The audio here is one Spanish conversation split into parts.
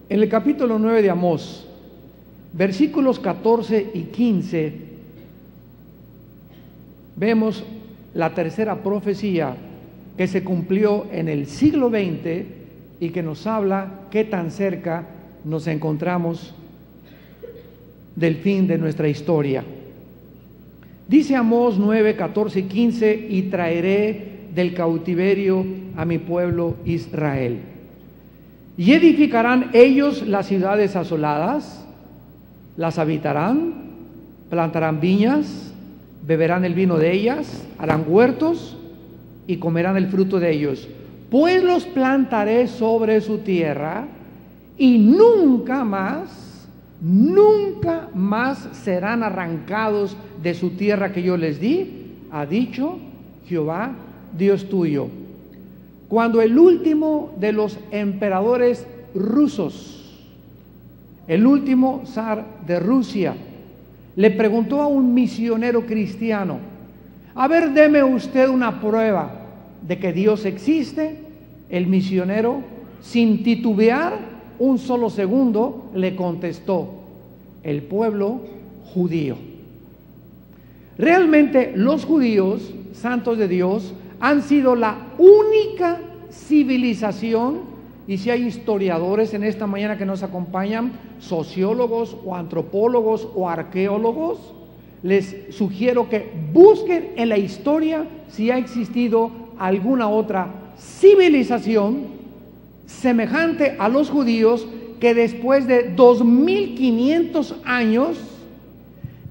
En el capítulo 9 de Amós, versículos 14 y 15, vemos la tercera profecía que se cumplió en el siglo XX y que nos habla qué tan cerca nos encontramos del fin de nuestra historia. Dice Amós 9, 14 y 15: y traeré del cautiverio a mi pueblo Israel. Y edificarán ellos las ciudades asoladas, las habitarán, plantarán viñas, beberán el vino de ellas, harán huertos y comerán el fruto de ellos. Pues los plantaré sobre su tierra y nunca más serán arrancados de su tierra que yo les di, ha dicho Jehová, Dios tuyo. Cuando el último de los emperadores rusos, el último zar de Rusia, le preguntó a un misionero cristiano: a ver, deme usted una prueba de que Dios existe. El misionero, sin titubear un solo segundo, le contestó: el pueblo judío. Realmente los judíos, santos de Dios, han sido la única civilización, y si hay historiadores en esta mañana que nos acompañan, sociólogos o antropólogos o arqueólogos, les sugiero que busquen en la historia si ha existido alguna otra civilización semejante a los judíos, que después de 2500 años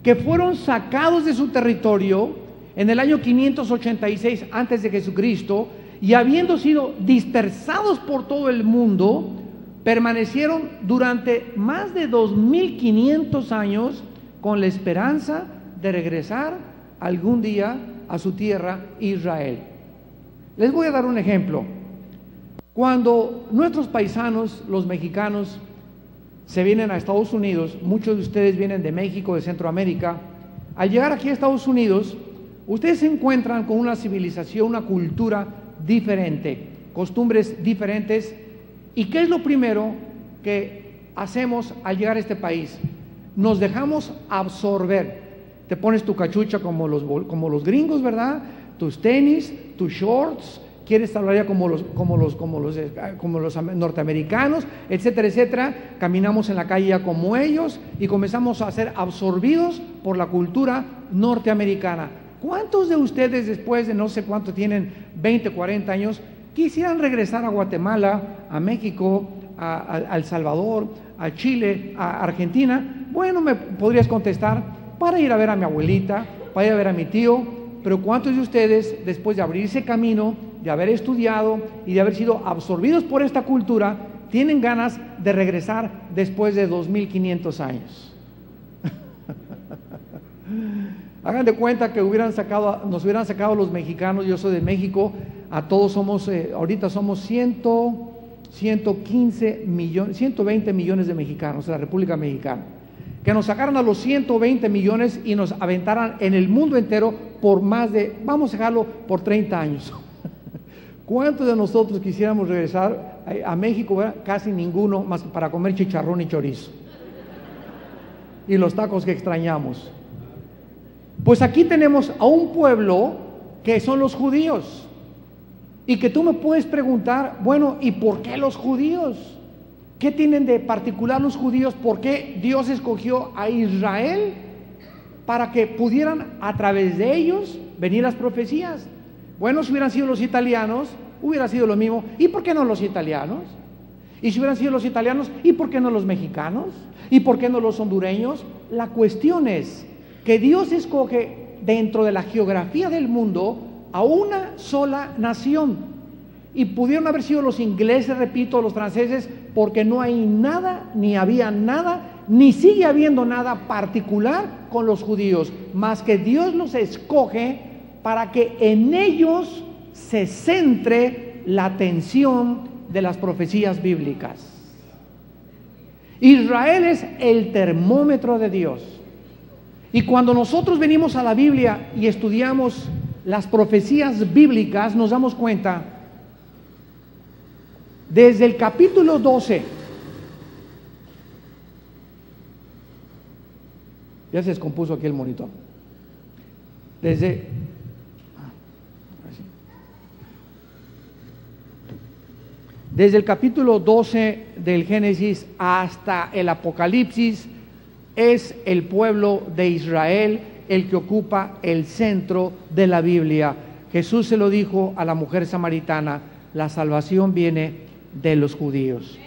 que fueron sacados de su territorio en el año 586 antes de Jesucristo, y habiendo sido dispersados por todo el mundo, permanecieron durante más de 2500 años con la esperanza de regresar algún día a su tierra, Israel. Les voy a dar un ejemplo. Cuando nuestros paisanos, los mexicanos, se vienen a Estados Unidos, muchos de ustedes vienen de México, de Centroamérica, al llegar aquí a Estados Unidos, ustedes se encuentran con una civilización, una cultura diferente, costumbres diferentes. ¿Y qué es lo primero que hacemos al llegar a este país? Nos dejamos absorber. Te pones tu cachucha como los gringos, ¿verdad? Tus tenis, tus shorts, quieres hablar ya como los norteamericanos, etcétera, etcétera. Caminamos en la calle ya como ellos y comenzamos a ser absorbidos por la cultura norteamericana. ¿Cuántos de ustedes, después de no sé cuánto tienen, 20, 40 años, quisieran regresar a Guatemala, a México, a El Salvador, a Chile, a Argentina? Bueno, me podrías contestar: para ir a ver a mi abuelita, para ir a ver a mi tío. Pero ¿cuántos de ustedes, después de abrirse camino, de haber estudiado y de haber sido absorbidos por esta cultura, tienen ganas de regresar después de 2500 años? Hagan de cuenta que nos hubieran sacado los mexicanos. Yo soy de México, a todos somos, ahorita somos 115 millones, 120 millones de mexicanos en la República Mexicana. Que nos sacaran a los 120 millones y nos aventaran en el mundo entero por más de, vamos a dejarlo, por 30 años. ¿Cuántos de nosotros quisiéramos regresar a México? ¿Verdad? Casi ninguno, más que para comer chicharrón y chorizo y los tacos que extrañamos. Pues aquí tenemos a un pueblo que son los judíos, y que tú me puedes preguntar: bueno, ¿y por qué los judíos? ¿Qué tienen de particular los judíos? ¿Por qué Dios escogió a Israel para que pudieran a través de ellos venir las profecías? Bueno, si hubieran sido los italianos, hubiera sido lo mismo. ¿Y por qué no los italianos? Y si hubieran sido los italianos, ¿y por qué no los mexicanos? ¿Y por qué no los hondureños? La cuestión es que Dios escoge dentro de la geografía del mundo a una sola nación. Y pudieron haber sido los ingleses, repito, los franceses, porque no hay nada, ni había nada, ni sigue habiendo nada particular con los judíos, más que Dios los escoge para que en ellos se centre la atención de las profecías bíblicas. Israel es el termómetro de Dios. Y cuando nosotros venimos a la Biblia y estudiamos las profecías bíblicas, nos damos cuenta, desde el capítulo 12 Ya se descompuso aquí el monitor. Desde el capítulo 12 del Génesis hasta el Apocalipsis, es el pueblo de Israel el que ocupa el centro de la Biblia. Jesús se lo dijo a la mujer samaritana: la salvación viene de los judíos.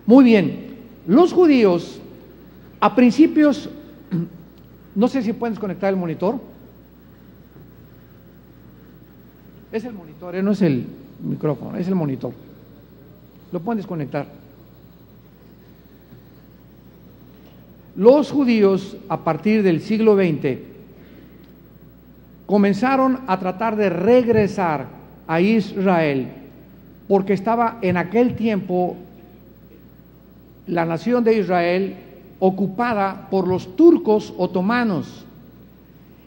Muy bien, los judíos a principios, no sé si puedes conectar el monitor. Es el monitor, no es el micrófono, es el monitor. Lo pueden desconectar. Los judíos a partir del siglo XX comenzaron a tratar de regresar a Israel, porque estaba en aquel tiempo la nación de Israel ocupada por los turcos otomanos,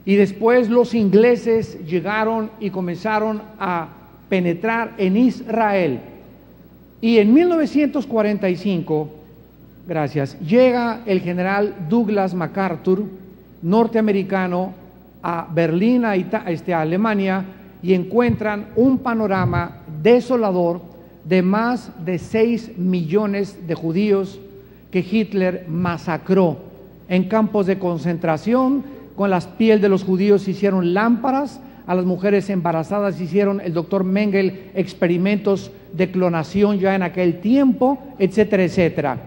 y después los ingleses llegaron y comenzaron a penetrar en Israel. Y en 1945, llega el general Douglas MacArthur, norteamericano, a Berlín, a Alemania, y encuentran un panorama desolador de más de 6 millones de judíos que Hitler masacró en campos de concentración. Con la piel de los judíos hicieron lámparas, a las mujeres embarazadas hicieron, el doctor Mengele, experimentos de clonación ya en aquel tiempo, etcétera, etcétera.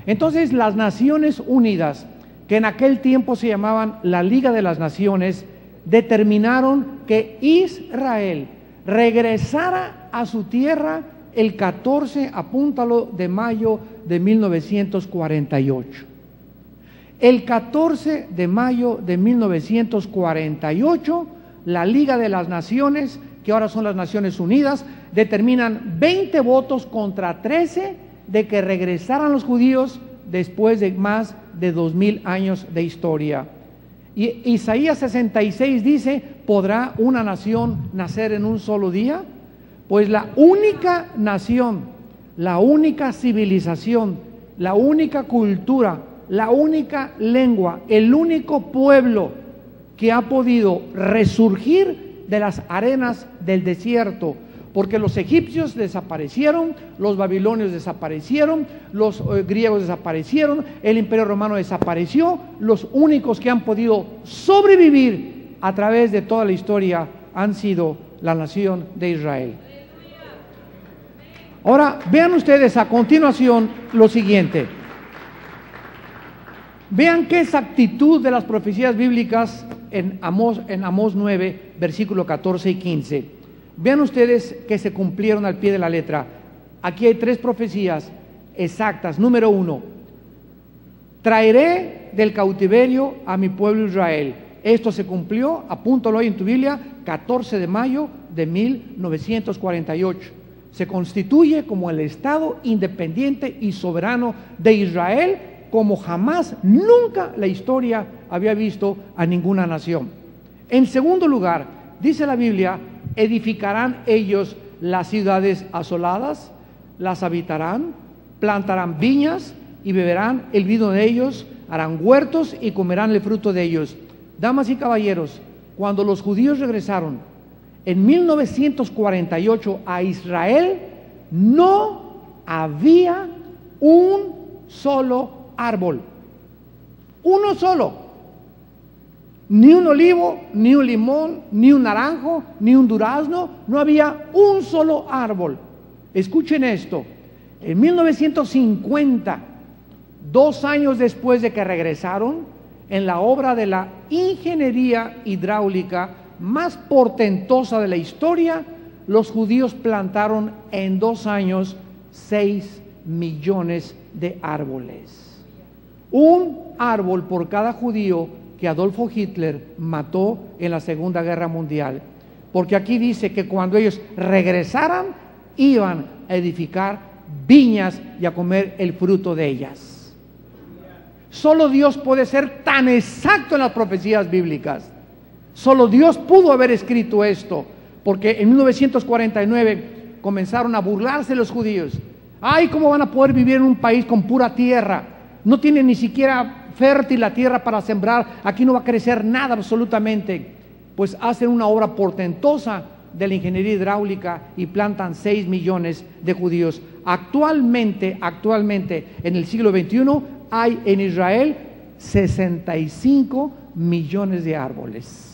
Entonces las Naciones Unidas, que en aquel tiempo se llamaban la Liga de las Naciones, determinaron que Israel regresara a su tierra el 14, apúntalo, de mayo de 1948. El 14 de mayo de 1948, la Liga de las Naciones, que ahora son las Naciones Unidas, determinan 20 votos contra 13 de que regresaran los judíos después de más de 2000 años de historia. Y Isaías 66 dice: ¿podrá una nación nacer en un solo día? Pues la única nación, la única civilización, la única cultura, la única lengua, el único pueblo que ha podido resurgir de las arenas del desierto, porque los egipcios desaparecieron, los babilonios desaparecieron, los griegos desaparecieron, el imperio romano desapareció. Los únicos que han podido sobrevivir a través de toda la historia han sido la nación de Israel. Ahora vean ustedes a continuación lo siguiente. Vean qué exactitud de las profecías bíblicas en Amós 9, versículo 14 y 15. Vean ustedes que se cumplieron al pie de la letra. Aquí hay 3 profecías exactas. Número 1, traeré del cautiverio a mi pueblo Israel. Esto se cumplió, apúntalo ahí en tu Biblia, 14 de mayo de 1948. Se constituye como el Estado independiente y soberano de Israel, como jamás, nunca la historia había visto a ninguna nación. En segundo lugar, dice la Biblia: edificarán ellos las ciudades asoladas, las habitarán, plantarán viñas y beberán el vino de ellos, harán huertos y comerán el fruto de ellos. Damas y caballeros, cuando los judíos regresaron en 1948 a Israel, no había un solo árbol, uno solo. Ni un olivo, ni un limón, ni un naranjo, ni un durazno, no había un solo árbol. Escuchen esto: en 1950, 2 años después de que regresaron, en la obra de la ingeniería hidráulica más portentosa de la historia, los judíos plantaron en 2 años 6 millones de árboles. Un árbol por cada judío que Adolfo Hitler mató en la Segunda Guerra Mundial, porque aquí dice que cuando ellos regresaran iban a edificar viñas y a comer el fruto de ellas. Solo Dios puede ser tan exacto en las profecías bíblicas. Solo Dios pudo haber escrito esto, porque en 1949 comenzaron a burlarse los judíos. ¡Ay, cómo van a poder vivir en un país con pura tierra! No tienen ni siquiera fértil la tierra para sembrar, aquí no va a crecer nada absolutamente. Pues hacen una obra portentosa de la ingeniería hidráulica y plantan 6 millones de judíos. Actualmente, en el siglo XXI, hay en Israel 65 millones de árboles.